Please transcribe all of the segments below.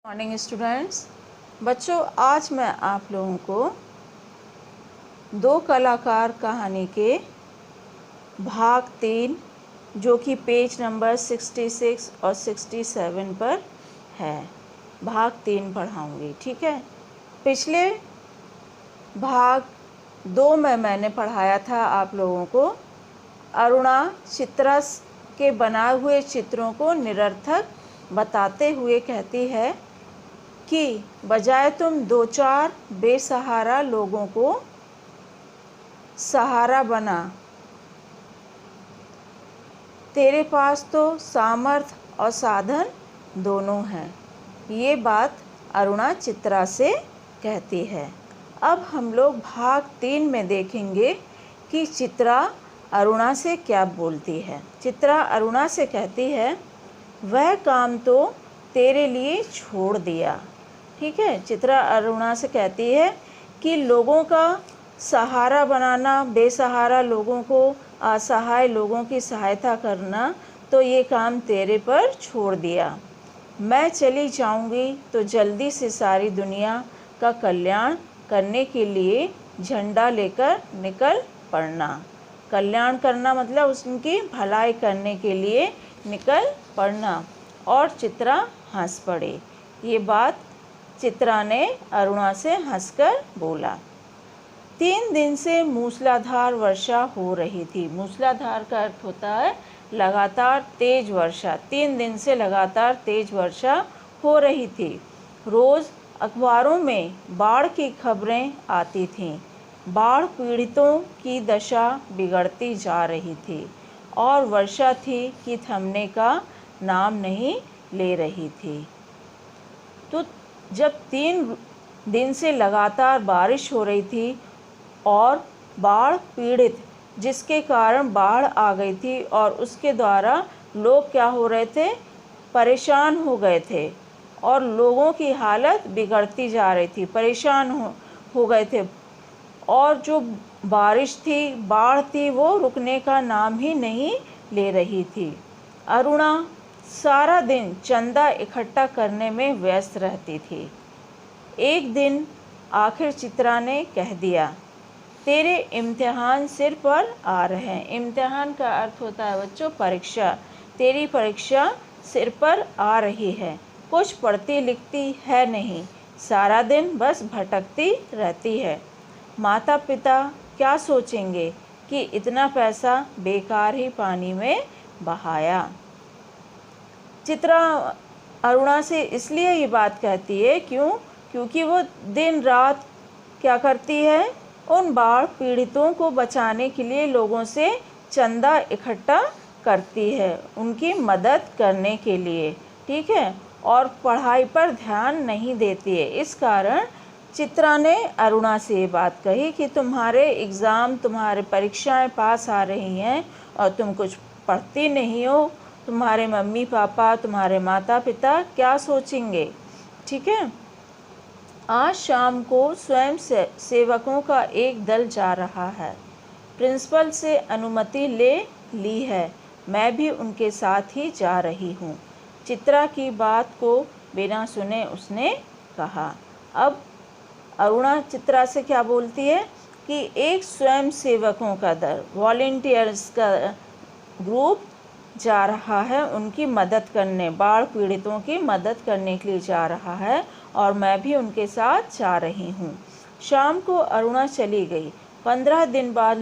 Morning students. बच्चों, आज मैं आप लोगों को दो कलाकार कहानी के भाग 3 जो कि पेज नंबर 66 और 67 पर है, भाग 3 पढ़ाऊँगी। ठीक है। पिछले भाग 2 में मैंने पढ़ाया था आप लोगों को अरुणा चित्रा के बनाए हुए चित्रों को निरर्थक बताते हुए कहती है कि बजाय तुम 2-4 बेसहारा लोगों को सहारा बना, तेरे पास तो सामर्थ्य और साधन दोनों हैं। ये बात अरुणा चित्रा से कहती है। अब हम लोग भाग 3 में देखेंगे कि चित्रा अरुणा से क्या बोलती है। चित्रा अरुणा से कहती है, वह काम तो तेरे लिए छोड़ दिया। ठीक है। चित्रा अरुणा से कहती है कि लोगों का सहारा बनाना, बेसहारा लोगों को, असहाय लोगों की सहायता करना, तो ये काम तेरे पर छोड़ दिया। मैं चली जाऊंगी तो जल्दी से सारी दुनिया का कल्याण करने के लिए झंडा लेकर निकल पड़ना। कल्याण करना मतलब उनकी भलाई करने के लिए निकल पड़ना। और चित्रा हंस पड़ी। ये बात चित्रा ने अरुणा से हंसकर बोला। 3 दिन से मूसलाधार वर्षा हो रही थी। मूसलाधार का अर्थ होता है लगातार तेज वर्षा। 3 दिन से लगातार तेज वर्षा हो रही थी। रोज़ अखबारों में बाढ़ की खबरें आती थीं। बाढ़ पीड़ितों की दशा बिगड़ती जा रही थी और वर्षा थी कि थमने का नाम नहीं ले रही थी। तो जब 3 दिन से लगातार बारिश हो रही थी और बाढ़ पीड़ित, जिसके कारण बाढ़ आ गई थी और उसके द्वारा लोग क्या हो रहे थे, परेशान हो गए थे और लोगों की हालत बिगड़ती जा रही थी, परेशान हो गए थे। और जो बारिश थी, बाढ़ थी, वो रुकने का नाम ही नहीं ले रही थी। अरुणा सारा दिन चंदा इकट्ठा करने में व्यस्त रहती थी। एक दिन आखिर चित्रा ने कह दिया, तेरे इम्तिहान सिर पर आ रहे हैं। इम्तिहान का अर्थ होता है बच्चों परीक्षा। तेरी परीक्षा सिर पर आ रही है। कुछ पढ़ती लिखती है नहीं, सारा दिन बस भटकती रहती है। माता पिता क्या सोचेंगे कि इतना पैसा बेकार ही पानी में बहाया। चित्रा अरुणा से इसलिए ये बात कहती है क्योंकि वो दिन रात क्या करती है, उन बाढ़ पीड़ितों को बचाने के लिए लोगों से चंदा इकट्ठा करती है, उनकी मदद करने के लिए। ठीक है। और पढ़ाई पर ध्यान नहीं देती है। इस कारण चित्रा ने अरुणा से ये बात कही कि तुम्हारे एग्ज़ाम, तुम्हारे परीक्षाएं पास आ रही हैं और तुम कुछ पढ़ती नहीं हो। तुम्हारे मम्मी पापा, तुम्हारे माता पिता क्या सोचेंगे। ठीक है। आज शाम को स्वयं सेवकों का एक दल जा रहा है। प्रिंसिपल से अनुमति ले ली है। मैं भी उनके साथ ही जा रही हूँ। चित्रा की बात को बिना सुने उसने कहा। अब अरुणा चित्रा से क्या बोलती है कि एक स्वयं सेवकों का दल, वॉलेंटियर्स का ग्रुप जा रहा है उनकी मदद करने, बाढ़ पीड़ितों की मदद करने के लिए जा रहा है और मैं भी उनके साथ जा रही हूँ। शाम को अरुणा चली गई। 15 दिन बाद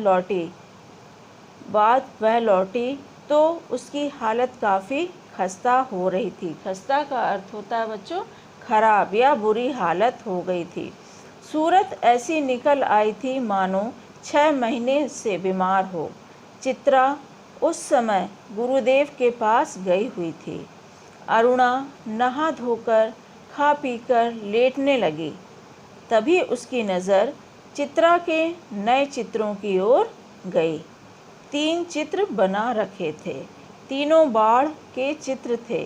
वह लौटी तो उसकी हालत काफ़ी खस्ता हो रही थी। खस्ता का अर्थ होता है बच्चों खराब या बुरी हालत हो गई थी। सूरत ऐसी निकल आई थी मानो 6 महीने से बीमार हो। चित्रा उस समय गुरुदेव के पास गई हुई थी। अरुणा नहा धोकर खा पीकर लेटने लगी। तभी उसकी नज़र चित्रा के नए चित्रों की ओर गई। 3 चित्र बना रखे थे। तीनों बाढ़ के चित्र थे।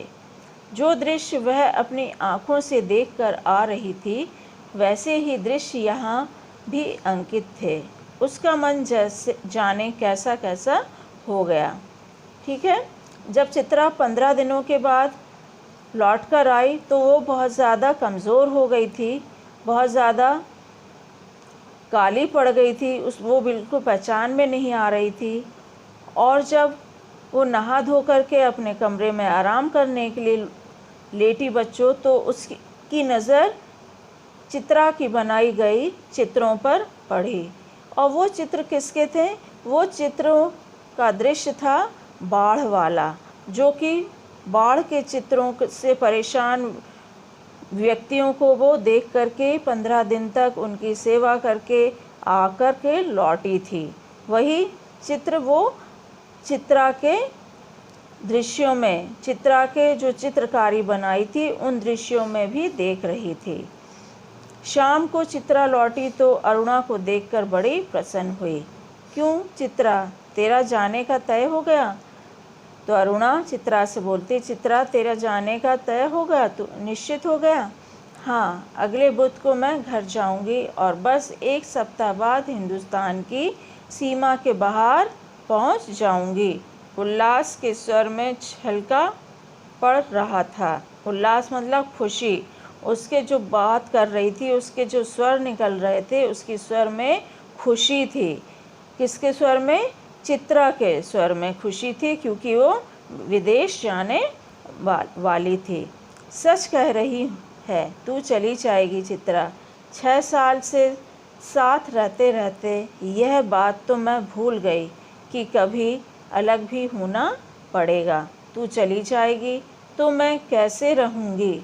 जो दृश्य वह अपनी आँखों से देखकर आ रही थी, वैसे ही दृश्य यहाँ भी अंकित थे। उसका मन जैसे जाने कैसा कैसा हो गया। ठीक है। जब चित्रा 15 दिनों के बाद लौट कर आई तो वो बहुत ज़्यादा कमज़ोर हो गई थी, बहुत ज़्यादा काली पड़ गई थी, वो बिल्कुल पहचान में नहीं आ रही थी। और जब वो नहा धो करके अपने कमरे में आराम करने के लिए लेटी बच्चों, तो उसकी नज़र चित्रा की बनाई गई चित्रों पर पड़ी। और वो चित्र किसके थे? वो चित्रों का दृश्य था बाढ़ वाला, जो कि बाढ़ के चित्रों से परेशान व्यक्तियों को वो देख करके 15 दिन तक उनकी सेवा करके आकर के लौटी थी। वही चित्र वो चित्रा के दृश्यों में, चित्रा के जो चित्रकारी बनाई थी उन दृश्यों में भी देख रही थी। शाम को चित्रा लौटी तो अरुणा को देखकर बड़ी प्रसन्न हुई। क्यों चित्रा, तेरा जाने का तय हो गया? तो अरुणा चित्रा से बोलती, चित्रा तेरा जाने का तय हो गया, तो निश्चित हो गया? हाँ, अगले बुध को मैं घर जाऊंगी और बस 1 सप्ताह बाद हिंदुस्तान की सीमा के बाहर पहुंच जाऊंगी। उल्लास के स्वर में छलका पड़ रहा था। उल्लास मतलब खुशी। उसके जो बात कर रही थी, उसके जो स्वर निकल रहे थे, उसके स्वर में खुशी थी। किसके स्वर में? चित्रा के स्वर में खुशी थी, क्योंकि वो विदेश जाने वाली थी। सच कह रही है, तू चली जाएगी चित्रा। 6 साल से साथ रहते रहते यह बात तो मैं भूल गई कि कभी अलग भी होना पड़ेगा। तू चली जाएगी तो मैं कैसे रहूँगी?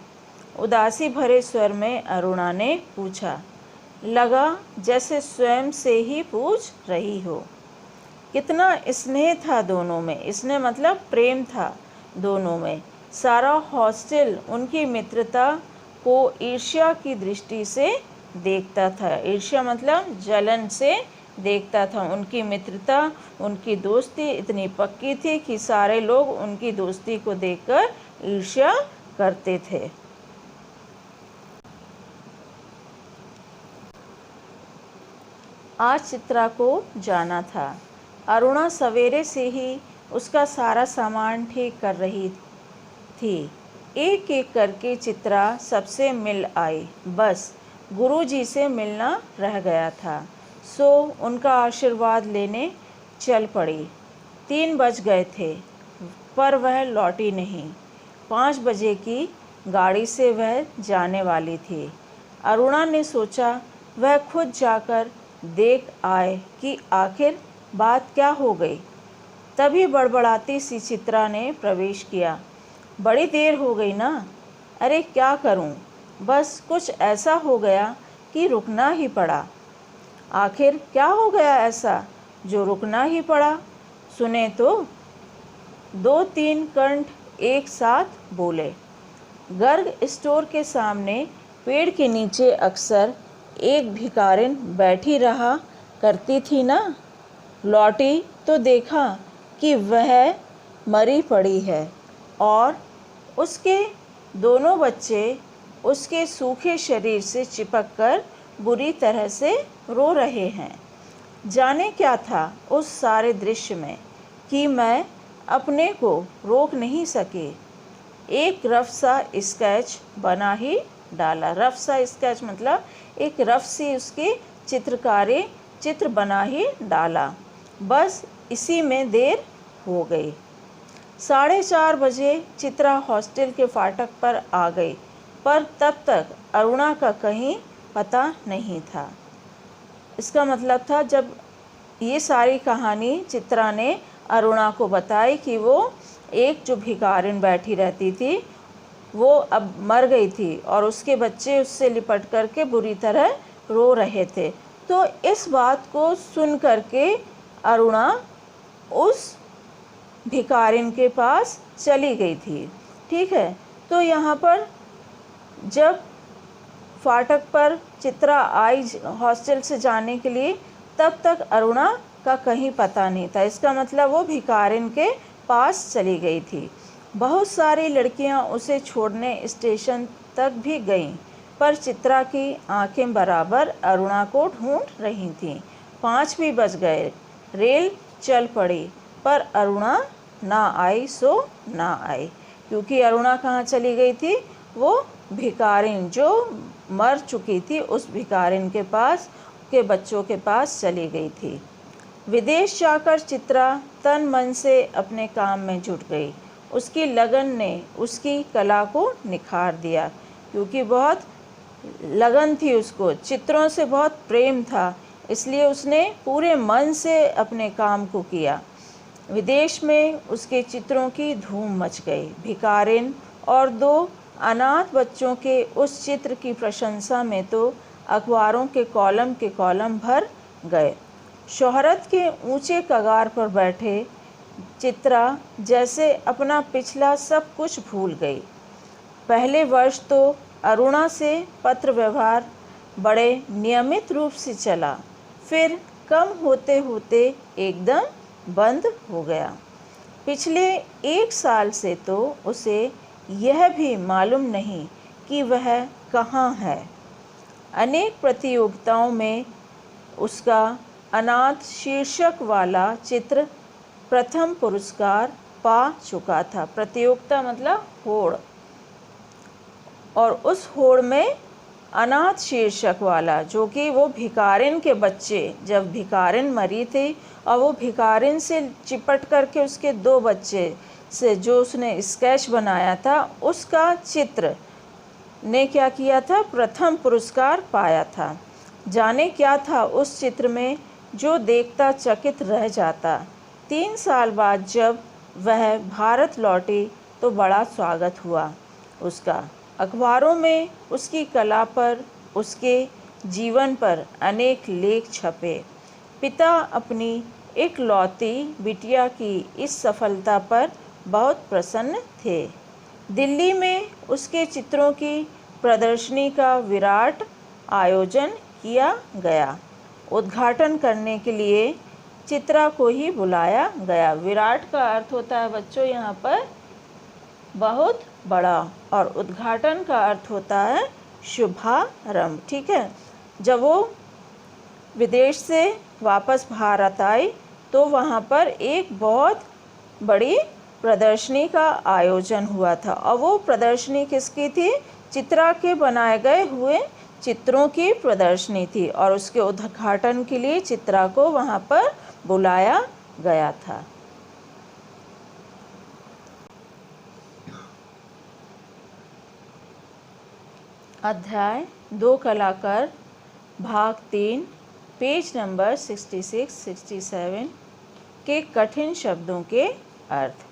उदासी भरे स्वर में अरुणा ने पूछा। लगा जैसे स्वयं से ही पूछ रही हो। कितना स्नेह था दोनों में, स्नेह मतलब प्रेम था दोनों में। सारा हॉस्टल उनकी मित्रता को ईर्ष्या की दृष्टि से देखता था। ईर्ष्या मतलब जलन से देखता था। उनकी मित्रता, उनकी दोस्ती इतनी पक्की थी कि सारे लोग उनकी दोस्ती को देखकर ईर्ष्या करते थे। आज चित्रा को जाना था। अरुणा सवेरे से ही उसका सारा सामान ठीक कर रही थी। एक एक करके चित्रा सबसे मिल आई। बस गुरुजी से मिलना रह गया था, सो उनका आशीर्वाद लेने चल पड़ी। 3 बज गए थे, पर वह लौटी नहीं। 5 बजे की गाड़ी से वह जाने वाली थी। अरुणा ने सोचा वह खुद जाकर देख आए कि आखिर बात क्या हो गई। तभी बड़बड़ाती सी चित्रा ने प्रवेश किया। बड़ी देर हो गई ना? अरे क्या करूं, बस कुछ ऐसा हो गया कि रुकना ही पड़ा। आखिर क्या हो गया ऐसा जो रुकना ही पड़ा? सुने तो। 2-3 कंठ एक साथ बोले। गर्ग स्टोर के सामने पेड़ के नीचे अक्सर एक भिखारिन बैठी रहा करती थी ना। लौटी तो देखा कि वह मरी पड़ी है और उसके दोनों बच्चे उसके सूखे शरीर से चिपककर बुरी तरह से रो रहे हैं। जाने क्या था उस सारे दृश्य में कि मैं अपने को रोक नहीं सकी। एक रफ सा स्केच बना ही डाला। रफ सा स्केच मतलब एक रफ सी उसकी चित्र बना ही डाला। बस इसी में देर हो गई। 4:30 बजे चित्रा हॉस्टल के फाटक पर आ गई, पर तब तक अरुणा का कहीं पता नहीं था। इसका मतलब था जब ये सारी कहानी चित्रा ने अरुणा को बताई कि वो एक जो भिखारिन बैठी रहती थी वो अब मर गई थी और उसके बच्चे उससे लिपट करके बुरी तरह रो रहे थे। तो इस बात को सुन करके अरुणा उस भिखारिन के पास चली गई थी। ठीक है, तो यहाँ पर जब फाटक पर चित्रा आई हॉस्टल से जाने के लिए, तब तक अरुणा का कहीं पता नहीं था। इसका मतलब वो भिखारिन के पास चली गई थी। बहुत सारी लड़कियां उसे छोड़ने स्टेशन तक भी गईं, पर चित्रा की आंखें बराबर अरुणा को ढूंढ रही थीं। 5 भी बज गए, रेल चल पड़ी, पर अरुणा ना आई सो ना आई। क्योंकि अरुणा कहाँ चली गई थी, वो भिखारिन जो मर चुकी थी उस भिखारिन के पास के बच्चों के पास चली गई थी। विदेश जाकर चित्रा तन मन से अपने काम में जुट गई। उसकी लगन ने उसकी कला को निखार दिया, क्योंकि बहुत लगन थी उसको, चित्रों से बहुत प्रेम था, इसलिए उसने पूरे मन से अपने काम को किया। विदेश में उसके चित्रों की धूम मच गई। भिखारिन और 2 अनाथ बच्चों के उस चित्र की प्रशंसा में तो अखबारों के कॉलम भर गए। शोहरत के ऊंचे कगार पर बैठे चित्रा जैसे अपना पिछला सब कुछ भूल गई। पहले वर्ष तो अरुणा से पत्र व्यवहार बड़े नियमित रूप से चला, फिर कम होते होते एकदम बंद हो गया। पिछले 1 साल से तो उसे यह भी मालूम नहीं कि वह कहाँ है। अनेक प्रतियोगिताओं में उसका अनाथ शीर्षक वाला चित्र प्रथम पुरस्कार पा चुका था। प्रतियोगिता मतलब होड़, और उस होड़ में अनाथ शीर्षक वाला, जो कि वो भिखारिन के बच्चे, जब भिखारिन मरी थी और वो भिखारिन से चिपट करके उसके 2 बच्चे से जो उसने स्केच बनाया था, उसका चित्र ने क्या किया था, प्रथम पुरस्कार पाया था। जाने क्या था उस चित्र में जो देखता चकित रह जाता। 3 साल बाद जब वह भारत लौटी तो बड़ा स्वागत हुआ उसका। अखबारों में उसकी कला पर, उसके जीवन पर अनेक लेख छपे। पिता अपनी इकलौती बिटिया की इस सफलता पर बहुत प्रसन्न थे। दिल्ली में उसके चित्रों की प्रदर्शनी का विराट आयोजन किया गया। उद्घाटन करने के लिए चित्रा को ही बुलाया गया। विराट का अर्थ होता है बच्चों यहाँ पर बहुत बड़ा, और उद्घाटन का अर्थ होता है शुभारंभ। ठीक है, जब वो विदेश से वापस भारत आई तो वहाँ पर एक बहुत बड़ी प्रदर्शनी का आयोजन हुआ था, और वो प्रदर्शनी किसकी थी, चित्रा के बनाए गए हुए चित्रों की प्रदर्शनी थी, और उसके उद्घाटन के लिए चित्रा को वहाँ पर बुलाया गया था। अध्याय 2 कलाकार भाग 3 पेज नंबर 66-67 के कठिन शब्दों के अर्थ।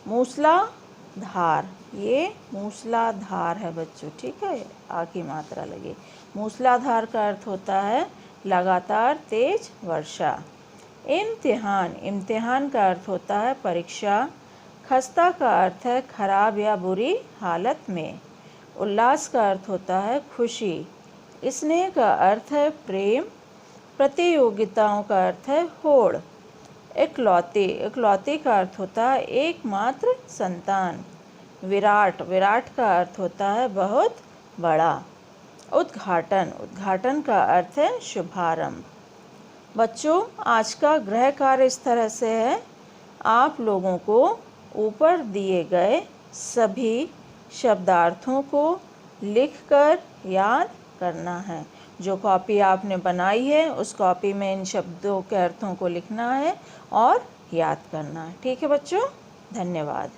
मूसलाधार, ये मूसलाधार है बच्चों, ठीक है, आ की मात्रा लगे। मूसलाधार का अर्थ होता है लगातार तेज वर्षा। इम्तिहान, इम्तिहान का अर्थ होता है परीक्षा। खस्ता का अर्थ है खराब या बुरी हालत में। उल्लास का अर्थ होता है खुशी। स्नेह का अर्थ है प्रेम। प्रतियोगिताओं का अर्थ है होड़। इकलौती, इकलौती का अर्थ होता है एकमात्र संतान। विराट, विराट का अर्थ होता है बहुत बड़ा। उद्घाटन, उद्घाटन का अर्थ है शुभारंभ। बच्चों, आज का गृह कार्य इस तरह से है, आप लोगों को ऊपर दिए गए सभी शब्दार्थों को लिखकर याद करना है। जो कॉपी आपने बनाई है उस कॉपी में इन शब्दों के अर्थों को लिखना है और याद करना है। ठीक है बच्चों, धन्यवाद।